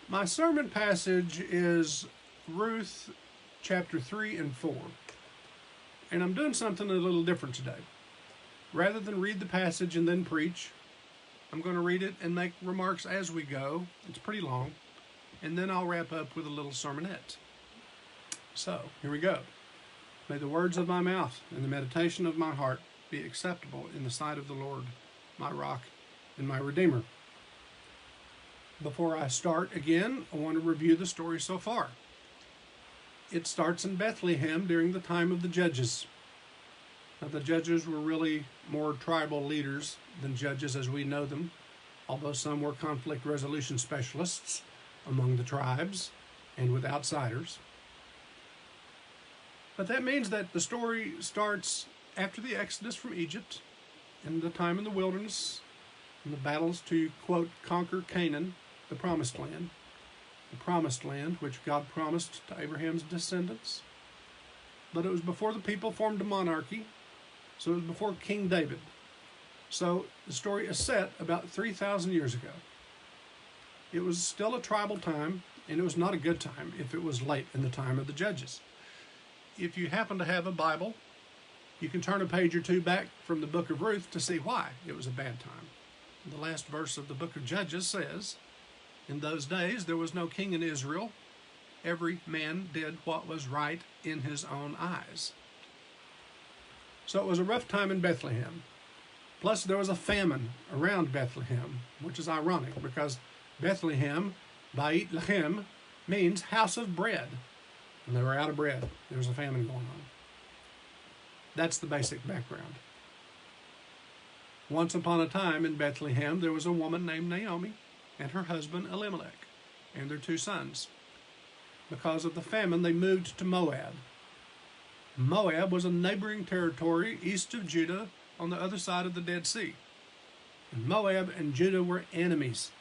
My sermon passage is Ruth chapter 3 and 4. And I'm doing something a little different today. Rather than read the passage and then preach, I'm going to read it and make remarks as we go. It's pretty long. And then I'll wrap up with a little sermonette. So, here we go. May the words of my mouth and the meditation of my heart be acceptable in the sight of the Lord, my rock and my redeemer. Before I start again, I want to review the story so far. It starts in Bethlehem during the time of the judges. Now, the judges were really more tribal leaders than judges as we know them, although some were conflict resolution specialists among the tribes and with outsiders. But that means that the story starts after the Exodus from Egypt, in the time in the wilderness, and the battles to, quote, conquer Canaan, the promised land which God promised to Abraham's descendants. But it was before the people formed a monarchy, so it was before King David. So the story is set about 3,000 years ago. It was still a tribal time, and it was not a good time if it was late in the time of the judges. If you happen to have a Bible, you can turn a page or two back from the book of Ruth to see why it was a bad time. The last verse of the book of Judges says, "In those days there was no king in Israel. Every man did what was right in his own eyes." So it was a rough time in Bethlehem. Plus there was a famine around Bethlehem, which is ironic because Bethlehem, Beit Lechem, means house of bread. And they were out of bread. There was a famine going on. That's the basic background. Once upon a time in Bethlehem, there was a woman named Naomi and her husband Elimelech and their 2 sons. Because of the famine, they moved to Moab. Moab was a neighboring territory east of Judah on the other side of the Dead Sea. And Moab and Judah were enemies,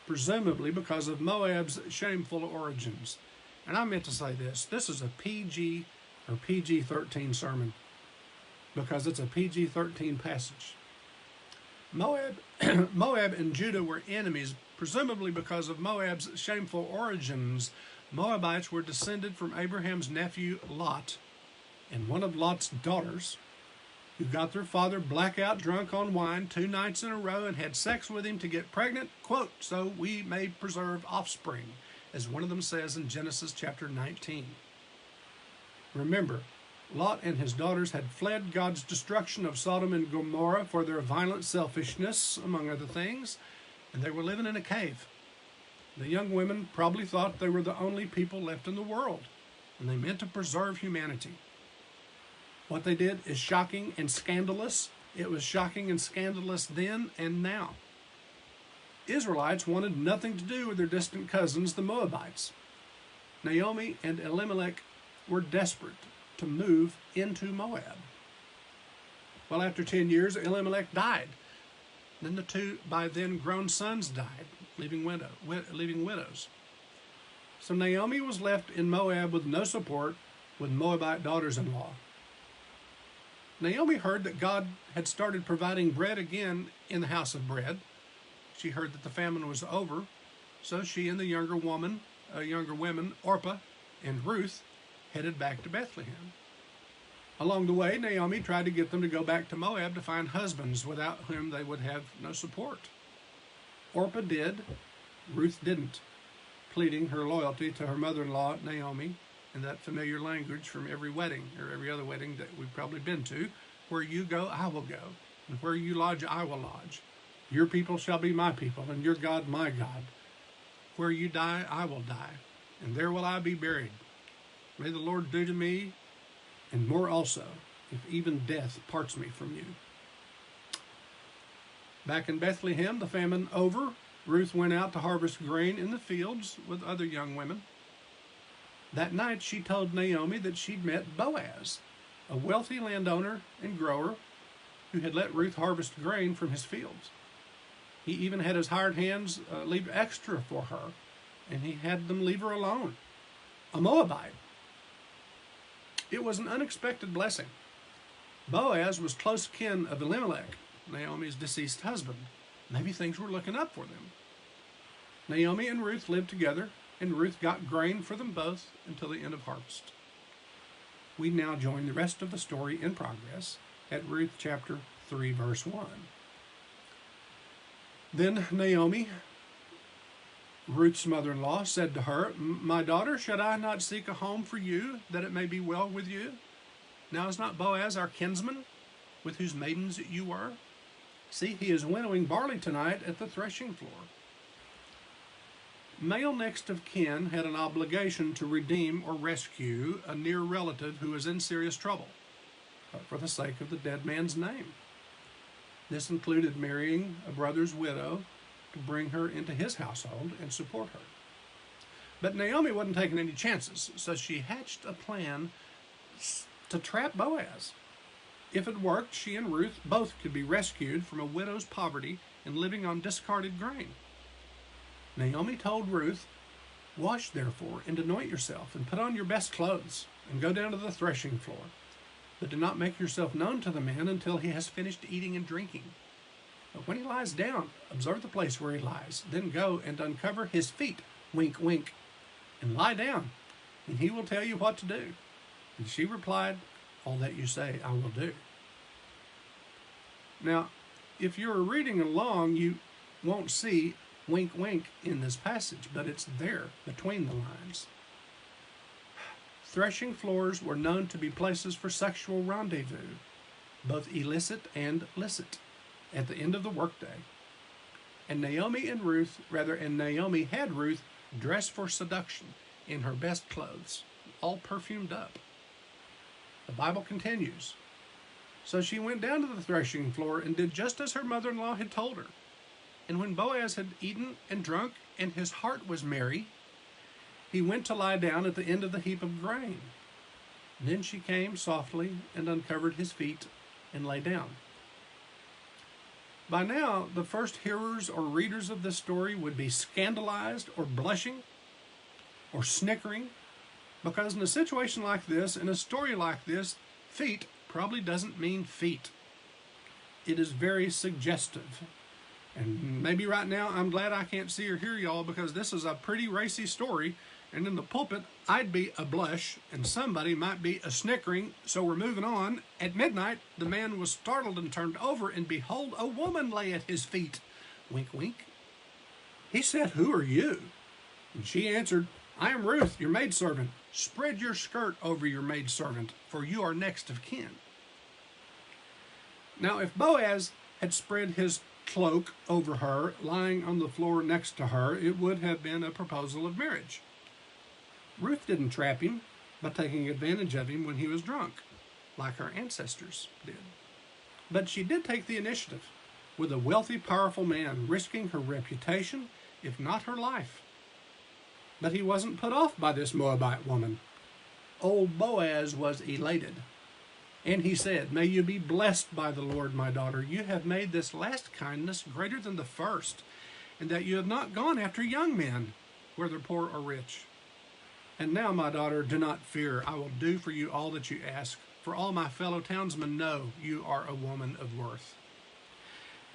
presumably because of Moab's shameful origins. And I meant to say this. This is a PG or PG-13 sermon because it's a PG-13 passage. Moab and Judah were enemies, presumably because of Moab's shameful origins. Moabites were descended from Abraham's nephew Lot and one of Lot's daughters, who got their father blackout drunk on wine 2 nights in a row and had sex with him to get pregnant, quote, "so we may preserve offspring," as one of them says in Genesis chapter 19. Remember, Lot and his daughters had fled God's destruction of Sodom and Gomorrah for their violent selfishness, among other things, and they were living in a cave. The young women probably thought they were the only people left in the world, and they meant to preserve humanity. What they did is shocking and scandalous. It was shocking and scandalous then and now. Israelites wanted nothing to do with their distant cousins, the Moabites. Naomi and Elimelech were desperate to move into Moab. Well, after 10 years, Elimelech died. Then the 2 by then grown sons died, leaving widows. So Naomi was left in Moab with no support, with Moabite daughters-in-law. Naomi heard that God had started providing bread again in the house of bread. She heard that the famine was over, so she and the younger women, Orpah and Ruth, headed back to Bethlehem. Along the way, Naomi tried to get them to go back to Moab to find husbands without whom they would have no support. Orpah did, Ruth didn't, pleading her loyalty to her mother-in-law, Naomi, in that familiar language from every wedding or every other wedding that we've probably been to. Where you go, I will go, and where you lodge, I will lodge. Your people shall be my people, and your God my God. Where you die, I will die, and there will I be buried. May the Lord do to me, and more also, if even death parts me from you. Back in Bethlehem, the famine over, Ruth went out to harvest grain in the fields with other young women. That night, she told Naomi that she'd met Boaz, a wealthy landowner and grower who had let Ruth harvest grain from his fields. He even had his hired hands leave extra for her, and he had them leave her alone. A Moabite. It was an unexpected blessing. Boaz was close kin of Elimelech, Naomi's deceased husband. Maybe things were looking up for them. Naomi and Ruth lived together, and Ruth got grain for them both until the end of harvest. We now join the rest of the story in progress at Ruth chapter 3, verse 1. Then Naomi, Ruth's mother-in-law, said to her, "My daughter, should I not seek a home for you, that it may be well with you? Now is not Boaz our kinsman, with whose maidens you were? See, he is winnowing barley tonight at the threshing floor." Male next of kin had an obligation to redeem or rescue a near relative who was in serious trouble, but for the sake of the dead man's name. This included marrying a brother's widow to bring her into his household and support her. But Naomi wasn't taking any chances, so she hatched a plan to trap Boaz. If it worked, she and Ruth both could be rescued from a widow's poverty and living on discarded grain. Naomi told Ruth, "Wash therefore and anoint yourself and put on your best clothes and go down to the threshing floor. But do not make yourself known to the man until he has finished eating and drinking. But when he lies down, observe the place where he lies. Then go and uncover his feet, wink, wink, and lie down, and he will tell you what to do." And she replied, "All that you say I will do." Now, if you're reading along, you won't see wink, wink in this passage, but it's there between the lines. Threshing floors were known to be places for sexual rendezvous, both illicit and licit, at the end of the workday. And Naomi had Ruth dressed for seduction in her best clothes, all perfumed up. The Bible continues, "So she went down to the threshing floor and did just as her mother-in-law had told her. And when Boaz had eaten and drunk, and his heart was merry, he went to lie down at the end of the heap of grain. Then she came softly and uncovered his feet and lay down." By now, the first hearers or readers of this story would be scandalized or blushing or snickering, because in a situation like this, in a story like this, feet probably doesn't mean feet. It is very suggestive. And maybe right now I'm glad I can't see or hear y'all, because this is a pretty racy story, and in the pulpit I'd be a blush and somebody might be a snickering. So we're moving on. At midnight the man was startled and turned over, and behold, a woman lay at his feet. Wink, wink. He said, "Who are you?" And she answered, "I am Ruth, your maidservant. Spread your skirt over your maidservant, for you are next of kin." Now, if Boaz had spread his cloak over her, lying on the floor next to her, it would have been a proposal of marriage. Ruth didn't trap him by taking advantage of him when he was drunk, like her ancestors did. But she did take the initiative, with a wealthy, powerful man, risking her reputation, if not her life. But he wasn't put off by this Moabite woman. Old Boaz was elated. And he said, "May you be blessed by the Lord, my daughter. You have made this last kindness greater than the first, and that you have not gone after young men, whether poor or rich. And now, my daughter, do not fear. I will do for you all that you ask, for all my fellow townsmen know you are a woman of worth.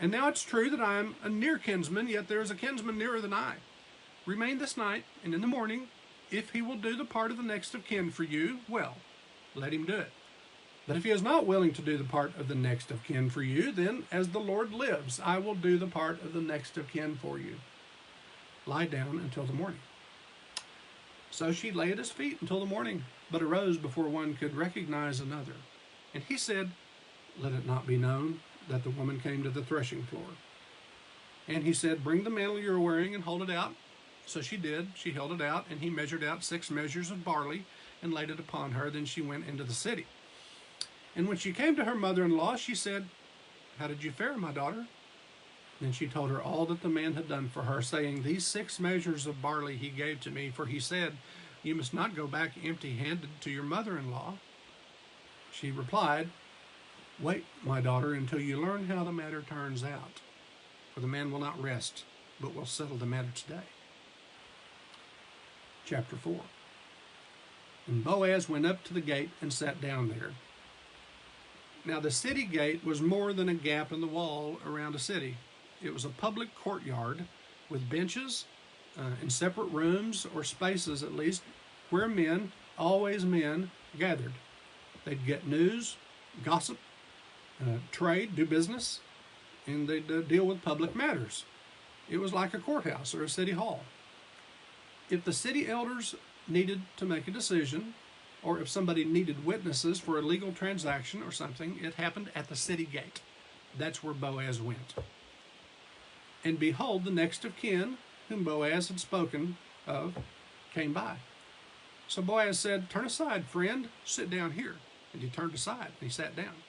And now it's true that I am a near kinsman, yet there is a kinsman nearer than I. Remain this night, and in the morning, if he will do the part of the next of kin for you, well, let him do it. But if he is not willing to do the part of the next of kin for you, then, as the Lord lives, I will do the part of the next of kin for you. Lie down until the morning." So she lay at his feet until the morning, but arose before one could recognize another. And he said, "Let it not be known that the woman came to the threshing floor." And he said, "Bring the mantle you're wearing and hold it out." So she did. She held it out, and he measured out 6 measures of barley and laid it upon her. Then she went into the city. And when she came to her mother-in-law, she said, "How did you fare, my daughter?" Then she told her all that the man had done for her, saying, "These 6 measures of barley he gave to me, for he said, 'You must not go back empty-handed to your mother-in-law.'" She replied, "Wait, my daughter, until you learn how the matter turns out, for the man will not rest, but will settle the matter today." Chapter 4. And Boaz went up to the gate and sat down there. Now the city gate was more than a gap in the wall around a city. It was a public courtyard with benches, in separate rooms or spaces at least, where men, always men, gathered. They'd get news, gossip, trade, do business, and they'd deal with public matters. It was like a courthouse or a city hall. If the city elders needed to make a decision, or if somebody needed witnesses for a legal transaction or something, it happened at the city gate. That's where Boaz went. And behold, the next of kin, whom Boaz had spoken of, came by. So Boaz said, "Turn aside, friend, sit down here." And he turned aside, and he sat down.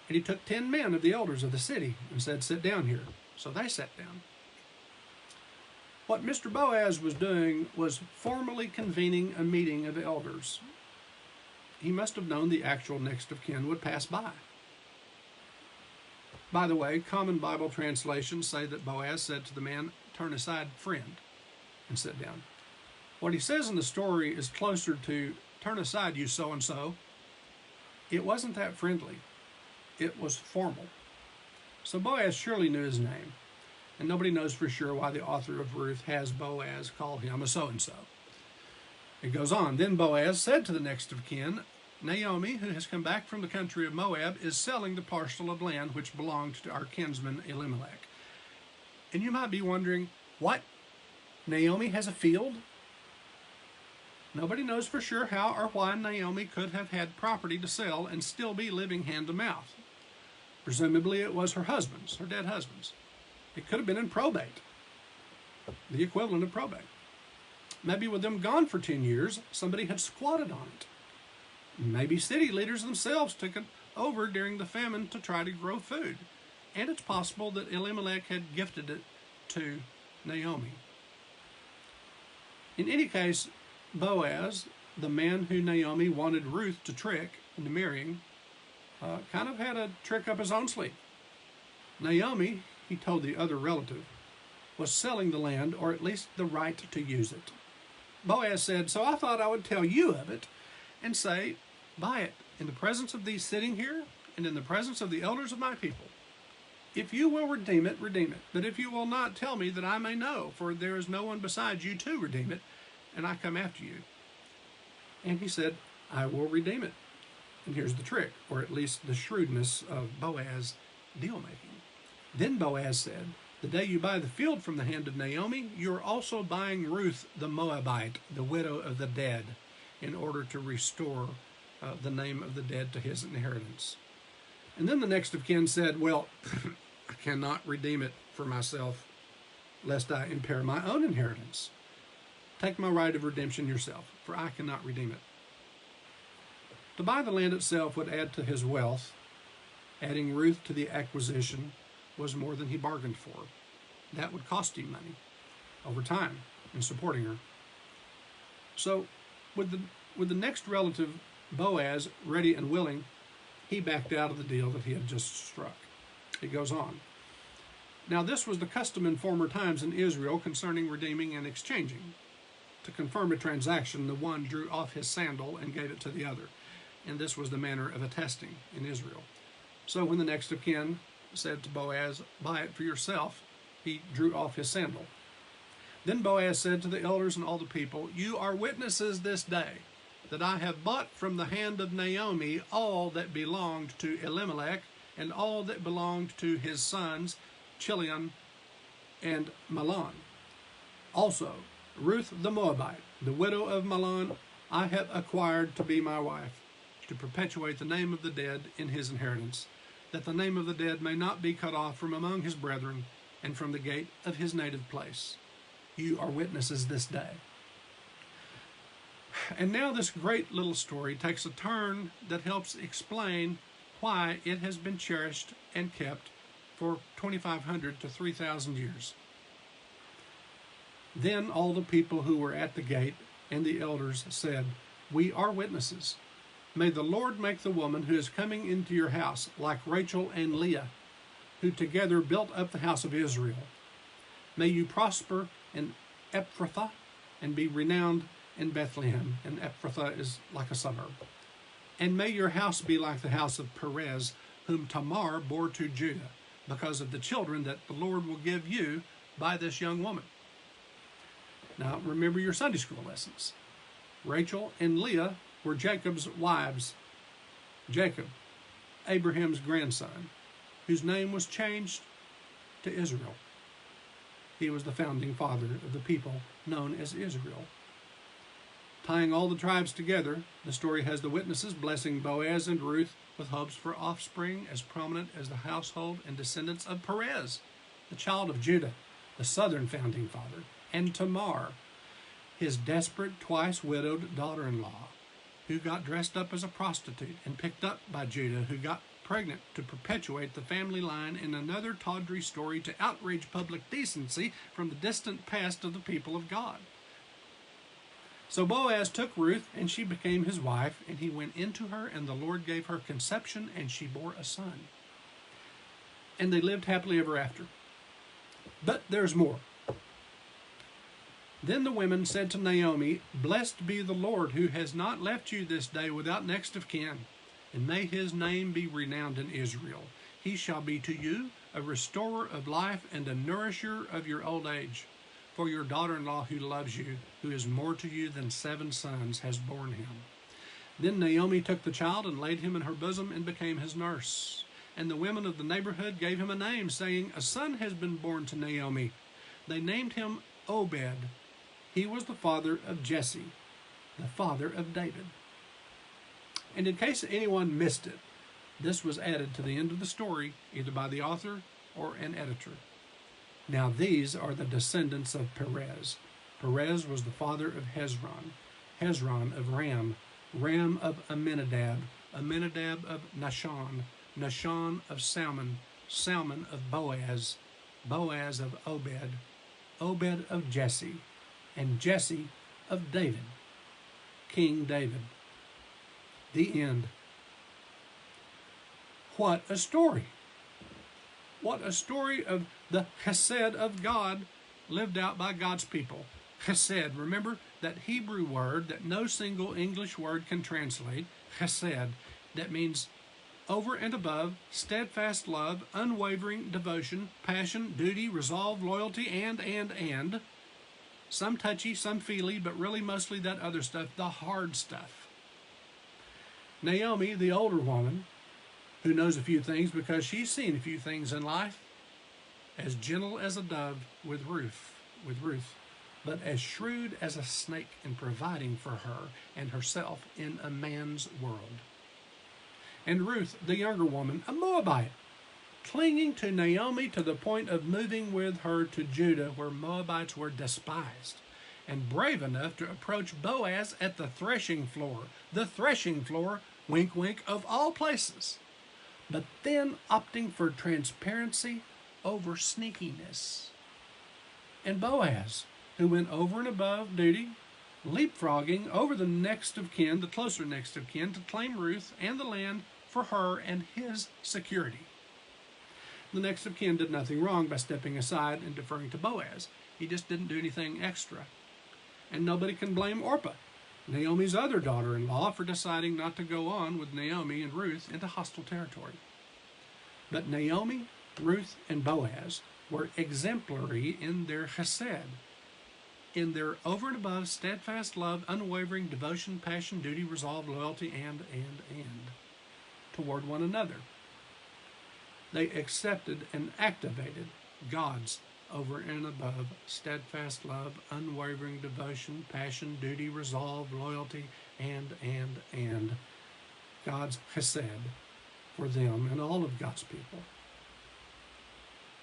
And he took 10 men of the elders of the city and said, "Sit down here." So they sat down. What Mr. Boaz was doing was formally convening a meeting of elders. He must have known the actual next of kin would pass by. By the way, common Bible translations say that Boaz said to the man, "Turn aside, friend," and sit down. What he says in the story is closer to, "Turn aside, you so-and-so." It wasn't that friendly. It was formal. So Boaz surely knew his name, and nobody knows for sure why the author of Ruth has Boaz call him a so-and-so. It goes on. Then Boaz said to the next of kin, "Naomi, who has come back from the country of Moab, is selling the parcel of land which belonged to our kinsman Elimelech." And you might be wondering, what? Naomi has a field? Nobody knows for sure how or why Naomi could have had property to sell and still be living hand to mouth. Presumably it was her husband's, her dead husband's. It could have been in probate, the equivalent of probate. Maybe with them gone for 10 years, somebody had squatted on it. Maybe city leaders themselves took it over during the famine to try to grow food. And it's possible that Elimelech had gifted it to Naomi. In any case, Boaz, the man who Naomi wanted Ruth to trick into marrying, kind of had a trick up his own sleeve. Naomi, he told the other relative, was selling the land, or at least the right to use it. Boaz said, "So I thought I would tell you of it and say, buy it in the presence of these sitting here and in the presence of the elders of my people. If you will redeem it, redeem it. But if you will not, tell me, that I may know, for there is no one besides you to redeem it, and I come after you." And he said, "I will redeem it." And here's the trick, or at least the shrewdness of Boaz deal-making. Then Boaz said, "The day you buy the field from the hand of Naomi, you are also buying Ruth the Moabite, the widow of the dead, in order to restore the name of the dead to his inheritance." And then the next of kin said, "Well, I cannot redeem it for myself, lest I impair my own inheritance. Take my right of redemption yourself, for I cannot redeem it." To buy the land itself would add to his wealth. Adding Ruth to the acquisition was more than he bargained for. That would cost him money over time in supporting her. So with the next relative, Boaz, ready and willing, he backed out of the deal that he had just struck. It goes on. Now this was the custom in former times in Israel concerning redeeming and exchanging. To confirm a transaction, the one drew off his sandal and gave it to the other. And this was the manner of attesting in Israel. So when the next of kin said to Boaz, "Buy it for yourself," he drew off his sandal. Then Boaz said to the elders and all the people, "You are witnesses this day that I have bought from the hand of Naomi all that belonged to Elimelech and all that belonged to his sons, Chilion and Mahlon. Also, Ruth the Moabite, the widow of Mahlon, I have acquired to be my wife, to perpetuate the name of the dead in his inheritance, that the name of the dead may not be cut off from among his brethren and from the gate of his native place. You are witnesses this day." And now this great little story takes a turn that helps explain why it has been cherished and kept for 2,500 to 3,000 years. Then all the people who were at the gate and the elders said, "We are witnesses. May the Lord make the woman who is coming into your house like Rachel and Leah, who together built up the house of Israel. May you prosper in Ephrathah and be renowned in Bethlehem." And Ephrathah is like a suburb. "And may your house be like the house of Perez, whom Tamar bore to Judah, because of the children that the Lord will give you by this young woman." Now, remember your Sunday school lessons. Rachel and Leah were Jacob's wives. Jacob, Abraham's grandson, whose name was changed to Israel. He was the founding father of the people known as Israel. Tying all the tribes together, the story has the witnesses blessing Boaz and Ruth with hopes for offspring as prominent as the household and descendants of Perez, the child of Judah, the southern founding father, and Tamar, his desperate, twice-widowed daughter-in-law, who got dressed up as a prostitute and picked up by Judah, who got pregnant to perpetuate the family line in another tawdry story to outrage public decency from the distant past of the people of God. So Boaz took Ruth, and she became his wife, and he went into her, and the Lord gave her conception, and she bore a son. And they lived happily ever after. But there's more. Then the women said to Naomi, "Blessed be the Lord, who has not left you this day without next of kin, and may his name be renowned in Israel. He shall be to you a restorer of life and a nourisher of your old age. For your daughter-in-law who loves you, who is more to you than 7 sons, has borne him." Then Naomi took the child and laid him in her bosom and became his nurse. And the women of the neighborhood gave him a name, saying, "A son has been born to Naomi." They named him Obed. He was the father of Jesse, the father of David. And in case anyone missed it, this was added to the end of the story, either by the author or an editor. Now these are the descendants of Perez. Perez was the father of Hezron, Hezron of Ram, Ram of Amminadab, Amminadab of Nahshon, Nahshon of Salmon, Salmon of Boaz, Boaz of Obed, Obed of Jesse, and Jesse of David, King David. The end. What a story! What a story of the chesed of God lived out by God's people. Chesed, remember that Hebrew word that no single English word can translate, chesed, that means over and above, steadfast love, unwavering devotion, passion, duty, resolve, loyalty, and. Some touchy, some feely, but really mostly that other stuff, the hard stuff. Naomi, the older woman, who knows a few things because she's seen a few things in life, as gentle as a dove with Ruth, but as shrewd as a snake in providing for her and herself in a man's world. And Ruth, the younger woman, a Moabite, clinging to Naomi to the point of moving with her to Judah, where Moabites were despised, and brave enough to approach Boaz at the threshing floor, wink, wink, of all places, but then opting for transparency over sneakiness. And Boaz, who went over and above duty, leapfrogging over the next of kin, the closer next of kin, to claim Ruth and the land for her and his security. The next of kin did nothing wrong by stepping aside and deferring to Boaz. He just didn't do anything extra. And nobody can blame Orpah, Naomi's other daughter-in-law, for deciding not to go on with Naomi and Ruth into hostile territory. But Naomi, Ruth, and Boaz were exemplary in their chesed, in their over and above steadfast love, unwavering devotion, passion, duty, resolve, loyalty, and toward one another. They accepted and activated God's over and above steadfast love, unwavering devotion, passion, duty, resolve, loyalty, and God's chesed for them and all of God's people.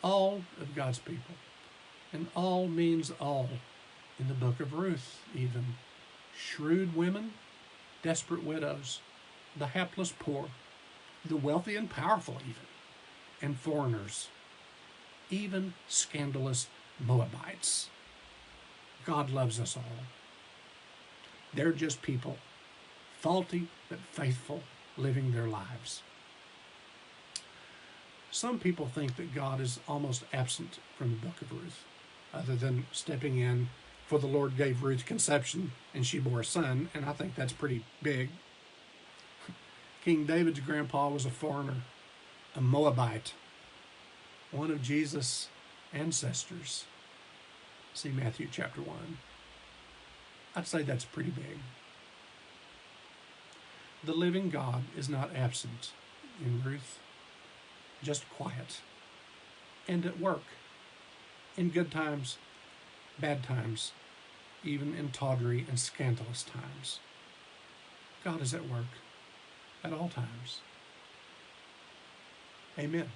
All of God's people. And all means all in the book of Ruth, even. Shrewd women, desperate widows, the hapless poor, the wealthy and powerful even, and foreigners, even scandalous Moabites. God loves us all. They're just people, faulty but faithful, living their lives. Some people think that God is almost absent from the book of Ruth, other than stepping in, for the Lord gave Ruth conception and she bore a son, and I think that's pretty big. King David's grandpa was a foreigner, a Moabite, one of Jesus' ancestors. See Matthew chapter 1. I'd say that's pretty big. The living God is not absent in Ruth, just quiet, and at work, in good times, bad times, even in tawdry and scandalous times. God is at work at all times. Amen.